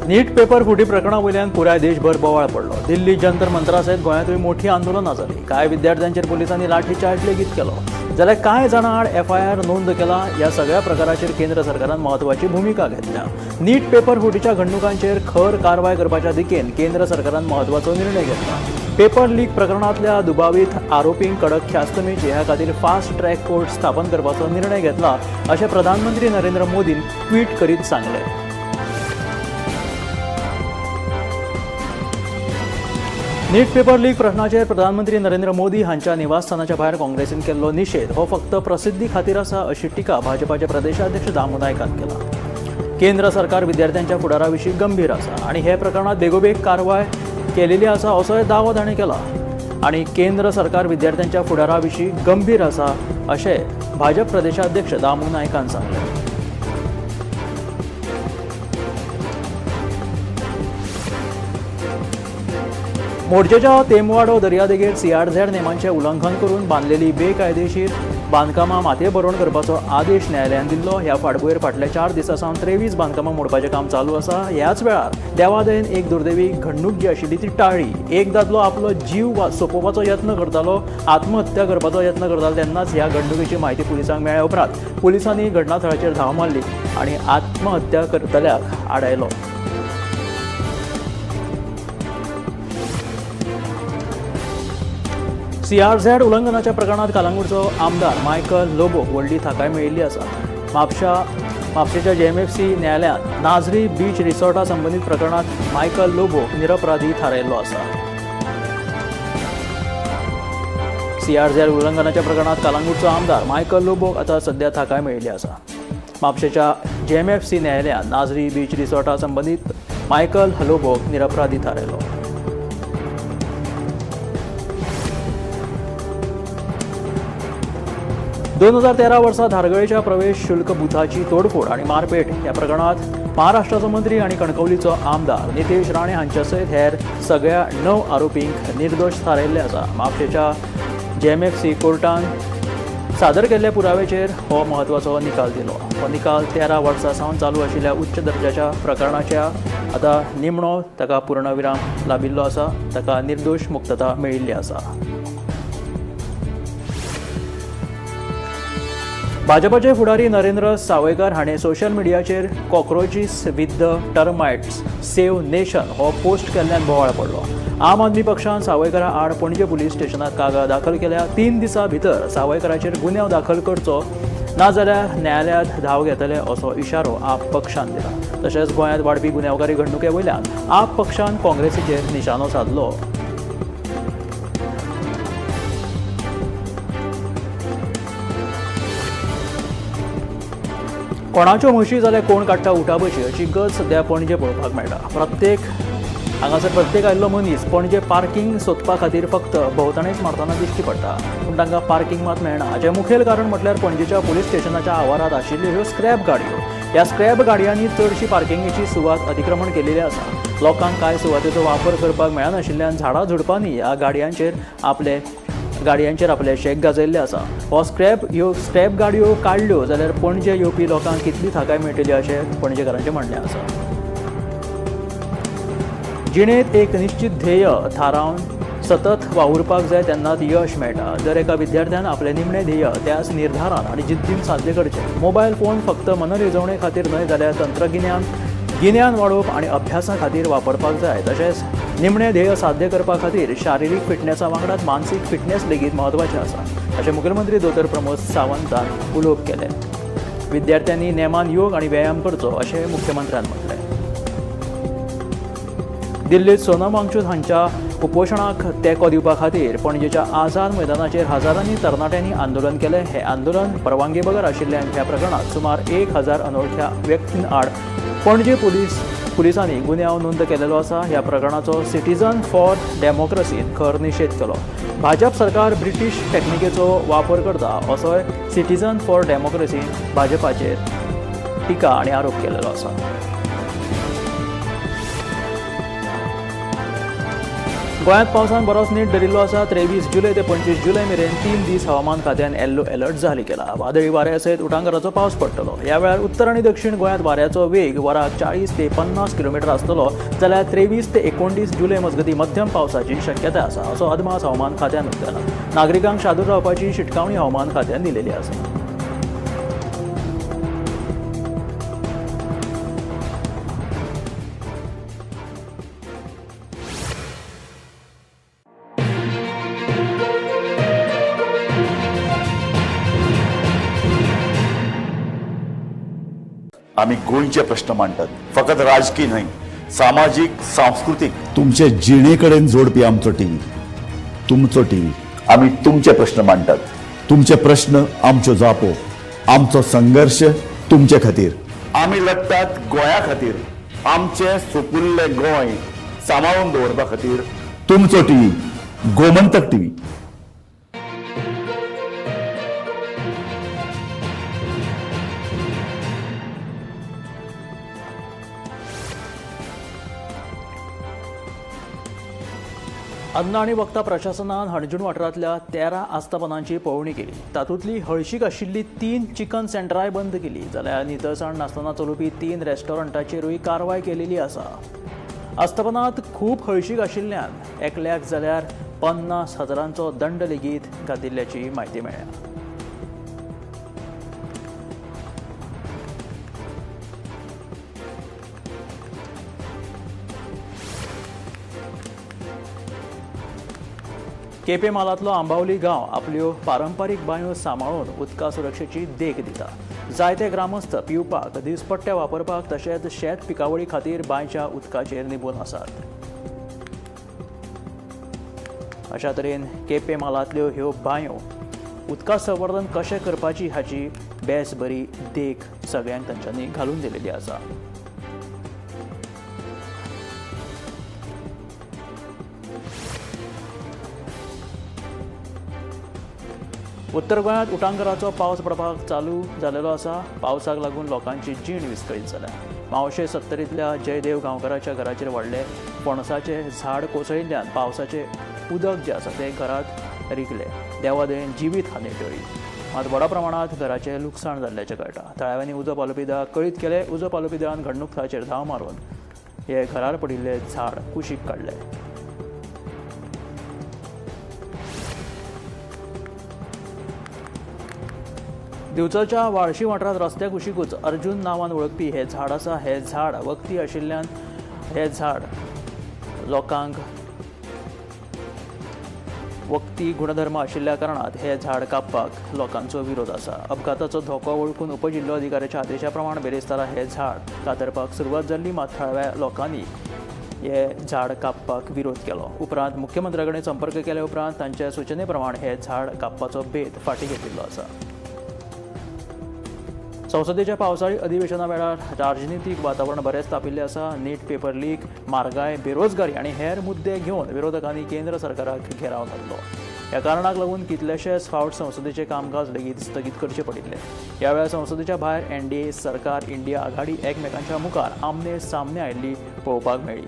नीट paper फुटी प्रकरणा वयल्यान पुराय देशभर बोवाळ पडलो. दिल्ली जंतर मंतरा सयत गोंयांतूय मोठी आंदोलनां जाली. कांय विद्यार्थ्यांचेर पुलिसांनी लाठीचार्ज लेगीत केलो. जाल्यार कांय जाणां आड FIR नोंद केला. ह्या सगळ्या प्रकाराचेर केंद्र सरकारान म्हत्वाची भुमिका घेतल्या. नीट पेपर फुटीच्या घडणुकांचेर खर कारवाय करपाच्या दिकेन केंद्र सरकारान म्हत्वाचो निर्णय घेतला. पेपर लीक प्रकरणांतल्या दुबावीत आरोपींक कडक ख्यास्त मेळची ह्या खातीर फास्ट ट्रॅक कोर्ट स्थापन करपाचो निर्णय घेतला अशें प्रधानमंत्री नरेंद्र मोदीन ट्वीट करीत सांगलें. नीट पेपर लीक प्रश्नाचेर प्रधानमंत्री नरेंद्र मोदी हांच्या निवासस्थानाच्या भायर काँग्रेसीन केल्लो निशेध हो फक्त प्रसिद्धी खातीर आसा अशी टिका भाजपाचे प्रदेशाध्यक्ष दामू नायकान केला. केंद्र सरकार विद्यार्थ्यांच्या फुडारा विशीं गंभीर आसा आनी हे प्रकरणात बेगोबेग कारवाय केलेली आसा असोय दावो ताणें केला. आनी केंद्र सरकार विद्यार्थ्यांच्या फुडारा विशीं गंभीर आसा अशें भाजप प्रदेशाध्यक्ष दामू नायकान सांगलें. मोर्जेच्या तेमवाडो दर्यादेगेर CRZ नेमांचें उल्लंघन करून बांदलेली बेकायदेशीर बांदकामां मातये भरोवन करपाचो आदेश न्यायालयान दिल्लो. ह्या फाटभुंयेर फाटल्या 4 दिसां सावन 23 बांदकामां मोडपाचें काम चालू आसा. ह्याच वेळार देवादयेन एक दुर्दैवी घडणूक जी आशिल्ली ती टाळ्ळी. एक दादलो आपलो जीव सोंपोवपाचो यत्न करतालो, आत्महत्या करपाचो यत्न करतालो तेन्नाच ह्या घडणुकेची म्हायती पुलिसांक मेळ्ळ्या उपरांत पुलिसांनी घटनास्थळाचेर धांव मारली आनी आत्महत्या करतल्याक आडायलो. CRZ उल्लंघनाच्या प्रकरणात कलंगूटचो आमदार मायकल लोबोक व्हडली थाकाय मेळिल्ली आसा. म्हापशेच्या JMFC न्यायालयान नाझरी बीच रिसॉर्टा संबंदीत प्रकरणात मायकल लोबोक निरपराधी थारायल्लो आसा. CRZ उल्लंघनाच्या प्रकरणात कलंगूटचो आमदार मायकल लोबोक आतां सध्या थाकाय मेळिल्ली आसा. म्हापशेच्या JMFC न्यायालयान नाझरी बीच रिसॉर्टा संबंदीत मायकल लोबोक निरपराधी थारायलो. 2013 वर्सा धारगळेच्या प्रवेश शुल्क बुथाची तोडफोड आणि मारपेट ह्या प्रकरणात महाराष्ट्राचो मंत्री आणि कणकवलीचो आमदार नितेश राणे हांच्या सयत हेर सगळ्या 9 आरोपींक निर्दोष थारायल्ले आसा. म्हापशेच्या JMFC कोर्टान सादर केल्ल्या पुराव्याचेर हो म्हत्वाचो निकाल दिलो. हो निकाल 13 वर्सां सावन चालू आशिल्ल्या उच्च दर्जाच्या प्रकरणाच्या आतां निमणो ताका पूर्णविराम लाबिल्लो आसा. ताका निर्दोष मुक्तता मेळिल्ली आसा. भाजपाचे फुडारी नरेंद्र सावयकार हाणें सोशल मिडियाचेर cockroaches with the termites save nation हो पोस्ट केल्ल्यान बोवाळ पडलो. आम आदमी पक्षान सावयकारा आड पणजे पुलीस स्टेशनात कागाळ दाखल केल्या. 3 दिसां भितर सावयकाराचेर गुन्यांव दाखल करचो नाजाल्यार न्यायालयांत धांव घेतले असो इशारो आप पक्षान दिला. तशेंच गोंयांत वाडपी गुन्यांवकारी घडणुके वयल्यान आप पक्षान काँग्रेसीचेर निशाणो साधलो. कोणाच्यो म्हशी जाल्यार कोण काडटा उठाबशी अशी गज सध्या पणजे पळोवपाक मेळटा. प्रत्येक आयिल्लो मनीस पणजे पार्किंग सोदपा खातीर फक्त भोंवतणेच मारतना दिश्टी पडटा, पूण तांकां पार्किंग मात मेळना. हाचें मुखेल कारण म्हटल्यार पणजेच्या पुलीस स्टेशनाच्या आवारांत आशिल्ल्यो ह्यो स्क्रॅप गाडयो. ह्या स्क्रॅप गाडयांनी चडशी पार्किंगेची सुवात अतिक्रमण केलेली आसा. लोकांक कांय सुवातेचो वापर करपाक मेळनाशिल्ल्यान झाडां झुडपांनी ह्या गाडयांचेर आपले शेक गाजयल्ले आसा. हो ह्यो स्क्रॅप गाडयो काडल्यो जाल्यार पणजे येवपी लोकांक कितली थाकाय मेळटली अशें पणजेकारांचें म्हणणें आसा. जिणेंत एक निश्चित ध्येय थारावन सतत वावुरपाक जाय तेन्नाच यश मेळटा. दर एका विद्यार्थ्यान आपलें निमणें ध्येय त्याच निर्धारान आनी जिद्दीन साध्य करचें. मोबायल फोन फक्त मनरिजवणे खातीर न्हय जाल्यार गिन्यान वाडोवप आनी अभ्यासा खातीर वापरपाक जाय. तशेंच निमणें ध्येय साध्य करपा खातीर शारिरीक फिटनेसा वांगडाच मानसीक फिटनेस लेगीत म्हत्वाचें आसा अशें मुखेलमंत्री दोतर प्रमोद सावंतान उलोवप केलें. विद्यार्थ्यांनी नेमान योग आनी व्यायाम करचो अशें मुख्यमंत्र्यान म्हटलें. दिल्लीत सोनम वांगचूक हांच्या उपोशणाक तेंको दिवपा खातीर पणजेच्या आझाद मैदानाचेर हजारांनी तरणाट्यांनी आंदोलन केलें. हें आंदोलन परवानगी बगर आशिल्ल्यान ह्या प्रकरणात सुमार 1000 अनवळख्या व्यक्तीं आड पणजे पुलिसांनी गुन्यांव नोंद केलेलो आसा. ह्या प्रकरणाचो सिटीझन फॉर डेमोक्रेसीन खर निशेध केलो. भाजप सरकार ब्रिटीश टॅक्निकेचो वापर करता असोय सिटीझन फॉर डेमोक्रेसीन भाजपाचेर टिका आनी आरोप केलेलो आसा. गोंयांत पावसान बरोच नीट धरिल्लो आसा. 23 जुलय ते 25 जुलय मेरेन 3 दीस हवामान खात्यान येल्लो अलर्ट जारी केला. वादळी वाऱ्या सयत उटंगाराचो पावस पडटलो. ह्या वेळार उत्तर आनी दक्षिण गोंयांत वाऱ्याचो वेग वराक 40 ते 50 किलोमीटर आसतलो जाल्यार 23 ते 29 जुलय मजगती मध्यम पावसाची शक्यताय आसा असो अदमास हवामान खात्यान उक्तायला. नागरिकांक शादूर रावपाची शिटकावणी हवामान खात्यान दिलेली आसा. आम्ही गोंयचे प्रश्न मांडटात. फकत राजकीय न्हय, सामाजीक, सांस्कृतिक. तुमचे जिणेकडेन जोडपी आमचो टीव्ही, तुमचो टीव्ही. आम्ही तुमचे प्रश्न मांडटात. तुमचे प्रश्न आमच्यो जापो, आमचो संघर्ष तुमचे खातीर. आम्ही लढटात गोंया खातीर. आमचे सोपुल्ले गोंय सांबाळून दवरपा खातीर. तुमचो टीव्ही, गोमंतक टीव्ही. अन्न आणि वखदां प्रशासनान हणजूण वाठारांतल्या 13 आस्थापनांची पळोवणी केली. तातूंतली हळशीक आशिल्ली 3 चिकन सेंटराय बंद केली जाल्यार नितळसाण नासतना चलुवपी 3 रेस्टॉरंटांचेरूय कारवाय केलेली आसा. आस्थापनांत खूब हळशीक आशिल्ल्यान एकल्याक जाल्यार 50,000चो दंड लेगीत घातिल्ल्याची म्हायती मेळ्ळ्या. केपें मालांतलो आंबावली गांव आपल्यो पारंपारीक बांयो सांबाळून उदका सुरक्षेची देख दिता. जायते ग्रामस्थ पिवपाक, दिसपट्टे वापरपाक तशेंच शेत पिकावळी खातीर बांयच्या उदकाचेर निबून आसात. अशा तरेन केपें मालांतल्यो ह्यो बांयो उदका संवर्धन कशें करपाची हाची बेसबरी देख सगळ्यांक तांच्यांनी घालून दिलेली आसा. उत्तर गोंयांत उटंगाराचो पावस पडपाक चालू जालेलो आसा. पावसाक लागून लोकांची जीण विस्कळीत जाल्या. मावशे 70तल्या जयदेव गांवकाराच्या घराचेर व्हडले पणसाचे झाड कोसळिल्ल्यान पावसाचें उदक जें आसा तें घरांत रिगलें. देवादयेन जिवीत हानी टळ्ळी. मात व्हडा प्रमाणांत घराचें लुकसाण जाल्ल्याचें कळटा. थळाव्यांनी उजो पालोवपी दळाक कळीत केलें. उजो पालोवपी दळान घडणूक थळाचेर धांव मारून हे घरार पडिल्ले झाड कुशीक काडले. दिवचलच्या वाळशी वाठारांत रस्त्या कुशीकूच अर्जून नांवान वळखपी हे झाड आसा. हे झाड वखदी आशिल्ल्यान हे झाड लोकांक वखदी गुणधर्म आशिल्ल्या कारणात हे झाड कापपाक लोकांचो विरोध आसा. अपघाताचो धोको वळखून उपजिल्लो अधिकाऱ्याच्या आदेशा प्रमाण बेरेस्तारा हे झाड कातरपाक सुरवात जाल्ली. मात थळाव्या लोकांनी हे झाड कापपाक विरोध केलो. उपरांत मुख्यमंत्र्या कडेन संपर्क केले उपरांत तांच्या सुचने प्रमाण हे झाड कापपाचो बेत फाटीं घेतिल्लो आसा. संसदेच्या पावसाळी अधिवेशना वेळार राजनितीक वातावरण बरेंच तापिल्लें आसा. नीट पेपर लीक, म्हारगाय, बेरोजगारी आनी हेर मुद्दे घेवन विरोधकांनी केंद्र सरकाराक घेराव घातलो. ह्या कारणाक लागून कितलेशेच फावट संसदेचे कामकाज लेगीत स्थगीत करचे पडिल्ले. ह्या वेळार संसदेच्या भायर एनडीए सरकार, इंडिया आघाडी एकमेकांच्या मुखार आमने सामने आयिल्ली पळोवपाक मेळ्ळी.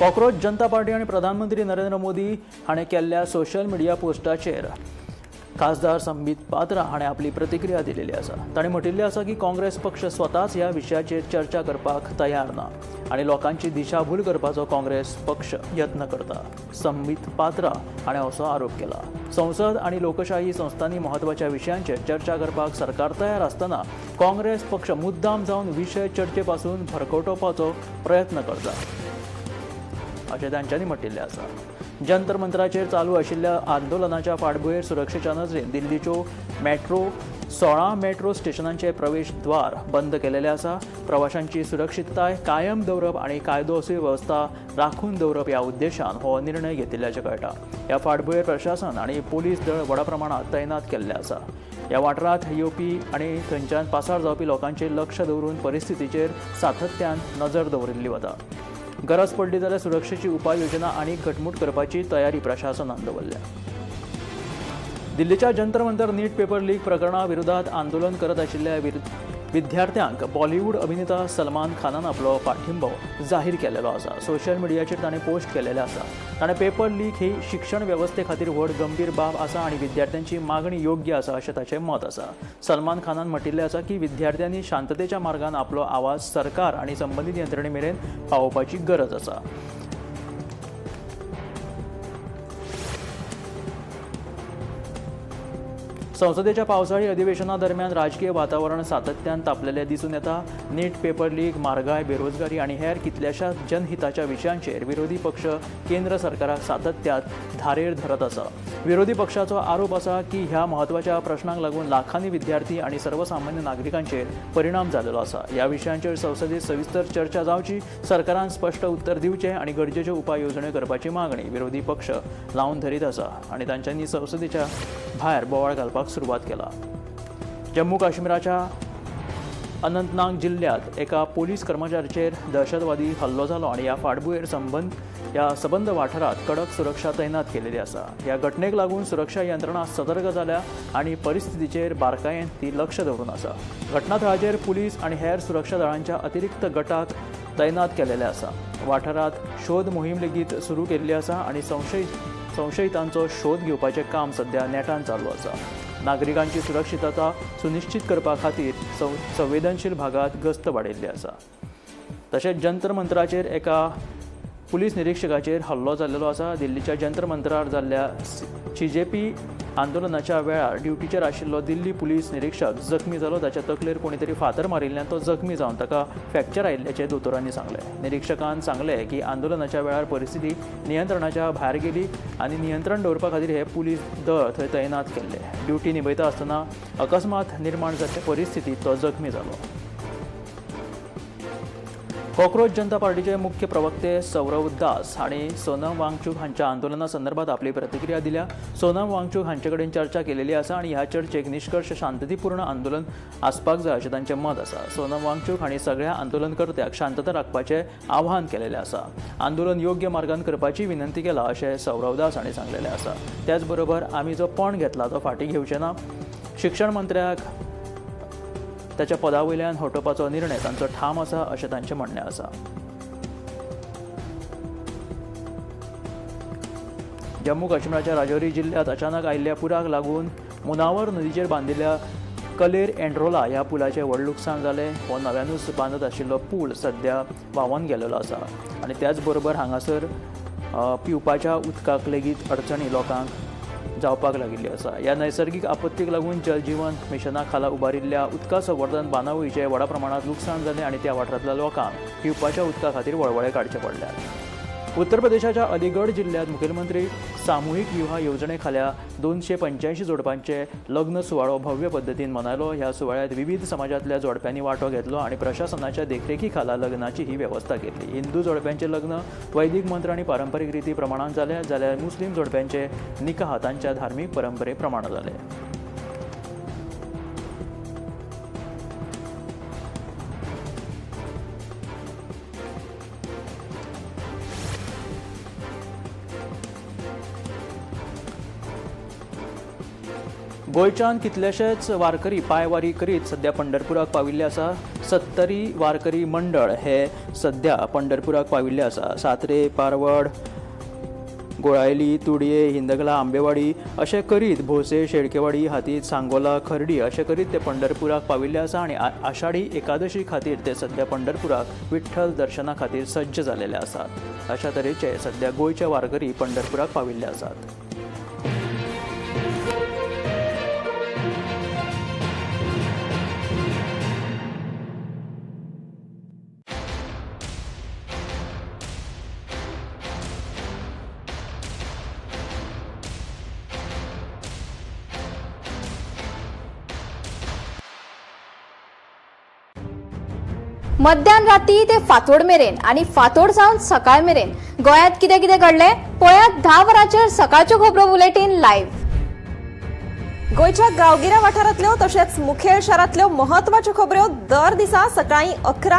कॉक्रोच जनता पार्टी आणि प्रधानमंत्री नरेंद्र मोदी हाणें केल्ल्या सोशल मिडिया पोस्टाचेर खासदार संबीत पात्रा हाणें आपली प्रतिक्रिया दिलेली आसा. ताणें म्हटिल्लें आसा की काँग्रेस पक्ष स्वताच ह्या विशयाचेर चर्चा करपाक तयार ना आनी लोकांची दिशाभूल करपाचो काँग्रेस पक्ष यत्न करता. संबीत पात्रा हाणें असो आरोप केला. संसद आनी लोकशाही संस्थांनी म्हत्वाच्या विशयांचेर चर्चा करपाक सरकार तयार आसतना काँग्रेस पक्ष मुद्दाम जावन विशय चर्चे पासून भरकटोवपाचो प्रयत्न करता अशें तांच्यांनी म्हटिल्लें आसा. जंतर मंतराचेर चालू आशिल्ल्या आंदोलनाच्या फाटभुंयेर सुरक्षेच्या नजरेन दिल्लीच्यो मेट्रो 16 मेट्रो स्टेशनांचे प्रवेशद्वार बंद केलेले आसा. प्रवाशांची सुरक्षीतताय कायम दवरप आनी कायदो सुवेवस्था राखून दवरप ह्या उद्देशान हो निर्णय घेतिल्ल्याचें कळटा. ह्या फाटभुंयेर प्रशासन आनी पुलीस दळ व्हडा प्रमाणांत तैनात केल्ले आसा. ह्या वाठारांत येवपी आनी थंयच्यान पासार जावपी लोकांचेर लक्ष दवरून परिस्थितीचेर सातत्यान नजर दवरिल्ली वता. गरज पडली जाल्यार सुरक्षेची उपाय योजना आनी घटमूट करपाची तयारी प्रशासनान दवरल्या. दिल्लीच्या जंतर मंतर नीट पेपर लीक प्रकरणा विरोधात आंदोलन करत आशिल्ल्या विद्यार्थ्यांक बॉलिवूड अभिनेता सलमान खानान आपलो पाठिंबो जाहीर केलेलो आसा. सोशल मिडियाचेर ताणें पोस्ट केलेलें आसा. ताणें पेपर लीक ही शिक्षण वेवस्थे खातीर व्हड गंभीर बाब आसा आनी विद्यार्थ्यांची मागणी योग्य आसा अशें ताचें मत आसा. सलमान खानान म्हटिल्लें आसा की विद्यार्थ्यांनी शांततेच्या मार्गान आपलो आवाज सरकार आनी संबंदीत यंत्रणे मेरेन पावोवपाची गरज आसा. संसदेच्या पावसाळी अधिवेशना दरम्यान राजकीय वातावरण सातत्यान तापलेले दिसून येता. नीट पेपर लीक, म्हारगाय, बेरोजगारी आनी हेर कितल्याशाच जनहिताच्या विशयांचेर विरोधी पक्ष केंद्र सरकाराक सातत्यात धारेर धरत आसा. विरोधी पक्षाचो आरोप आसा की ह्या म्हत्वाच्या प्रश्नांक लागून लाखांनी विद्यार्थी आनी सर्वसामान्य नागरिकांचेर परिणाम जालेलो आसा. ह्या विशयांचेर संसदेत सविस्तर चर्चा जावची, सरकारान स्पश्ट उत्तर दिवचें आनी गरजेच्यो उपाय येवजण्यो करपाची मागणी विरोधी पक्ष लावन धरीत आसा आनी तांच्यांनी संसदेच्या भायर बोवाळ घालपाक सुरवात केला. जम्मू काश्मीराच्या अनंतनाग जिल्ह्यात एका पोलीस कर्मचाऱ्याचेर दहशतवादी हल्लो जालो आनी ह्या फाटभुंयेर सबंद वाठारात कडक सुरक्षा तैनात केलेली आसा. ह्या घटनेक लागून सुरक्षा यंत्रणा सतर्क जाल्या आनी परिस्थितीचेर बारकायेन ती लक्ष दवरून आसा. घटनाथळाचेर पुलीस आनी हेर सुरक्षा दळांच्या अतिरिक्त गटाक तैनात केलेले आसा. वाठारात शोध मोहीम लेगीत सुरू केल्ली आसा आनी संशयितांचो शोध घेवपाचें काम सध्या नेटान चालू आसा. नागरिकांची सुरक्षितता सुनिश्चित करपा खातीर संवेदनशील भागात गस्त वाडयल्ली आसा. तशेंच जंतर मंतराचेर एका पुलीस निरीक्षकाचेर हल्लो जाल्लो आसा. दिल्लीच्या जंतर मंतरार जाल्ल्या CJP आंदोलनाच्या वेळार ड्युटीचेर आशिल्लो दिल्ली पुलीस निरीक्षक जखमी जालो. ताच्या तकलेर कोणी तरी फातर मारिल्ल्यान तो जखमी जावन ताका फ्रॅक्चर आयिल्ल्याचें दोतोरांनी सांगलें. निरीक्षकान सांगलें की आंदोलनाच्या वेळार परिस्थिती नियंत्रणाच्या भायर गेली आनी नियंत्रण दवरपा खातीर हे पुलीस दळ थंय तैनात केल्ले. ड्युटी निभयता आसतना अकस्मात निर्माण जाल्ले परिस्थितीत तो जखमी जालो. कॉक्रोच जनता पार्टीचे मुख्य प्रवक्ते सौरव दास हांणी सोनम वांगचूक हांच्या आंदोलना संदर्भात आपली प्रतिक्रिया दिल्या. सोनम वांगचूक हांचे कडेन चर्चा केलेली आसा आनी ह्या चर्चेक निश्कर्श शांततीपूर्ण आंदोलन आसपाक जाय अशें तांचें मत आसा. सोनम वांगचूक हांणी सगळ्या आंदोलनकर्त्यांक शांतता राखपाचें आवाहन केलेलें आसा. आंदोलन योग्य मार्गान करपाची विनंती केला अशें सौरव दास हांणी सांगलेलें आसा. त्याच बरोबर आमी जो पण घेतला तो फाटीं घेवचे ना. शिक्षण मंत्र्याक ताच्या पदा वयल्यान हटोवपाचो निर्णय तांचो ठाम आसा अशें तांचें म्हणणें आसा. जम्मू काश्मीराच्या राजौरी जिल्ह्यात अचानक आयिल्ल्या पुराक लागून मुनावर नदीचेर बांदिल्ल्या कलेर एंड्रोला ह्या पुलाचें व्हड लुकसाण जालें. हो नव्यानूच बांदत आशिल्लो पूल सध्या व्हांवून गेलेलो आसा आनी त्याच बरोबर हांगासर पिवपाच्या उदकाक लेगीत अडचणी लोकांक जावपाक लागिल्ली आसा. ह्या नैसर्गीक आपत्तीक लागून जल जीवन मिशना खाला उबारिल्ल्या उदका संवर्धन बांदावळीचें व्हड प्रमाणांत लुकसाण जालें आनी त्या वाठारांतल्या लोकांक पिवपाच्या उदका खातीर वळवळे काडचे पडल्यात. उत्तर प्रदेशाच्या अलीगढ जिल्ह्यात मुखेलमंत्री सामुहीक विवाह येवजणे खाला 285 जोडप्यांचे लग्न सुवाळो भव्य पद्दतीन मनयलो. ह्या सुवाळ्यात विविध समाजांतल्या जोडप्यांनी वांटो घेतलो आनी प्रशासनाच्या देखरेखी खाला लग्नाची ही वेवस्था केली. हिंदू जोडप्यांचे लग्न वैदीक मंत्र आनी पारंपारीक रिती प्रमाणान जाले जाल्यार मुस्लीम जोडप्यांचे निकाह तांच्या धार्मीक परंपरे प्रमाण जाले. गोंयच्यान कितलेशेच वारकरी पांयवारी करीत सध्या पंढरपुराक पाविल्ले आसा. 70 वारकरी मंडळ हे सध्या पंढरपुराक पाविल्ले आसा. सात्रे, पारवड, गोळायली, तुडये, हिंदगला, आंबेवाडी अशें करीत भोसे, शेळकेवाडी, हातीत, सांगोला, खर्डी अशें करीत ते पंढरपुराक पाविल्ले आसा आनी आषाढी एकादशी खातीर ते सध्या पंढरपुराक विठ्ठल दर्शना खातीर सज्ज जालेले आसात. अशा तरेचे सध्या गोंयचे वारकरी पंढरपुराक पाविल्ले आसात. मध्यान राती ते फातोड मेरेन आणि फातोड सावन सकाळ मेरेन गोयात कितें कितें घडलें पळयात 10 वरांचेर सकाळच्यो खबरो बुलेटिन लायव्ह. गोयच्या गांवगिऱ्या वाठारांतल्यो तशेंच मुखेल शारांतल्यो महत्वाच्यो खबरो दर दिसा सकाळीं 11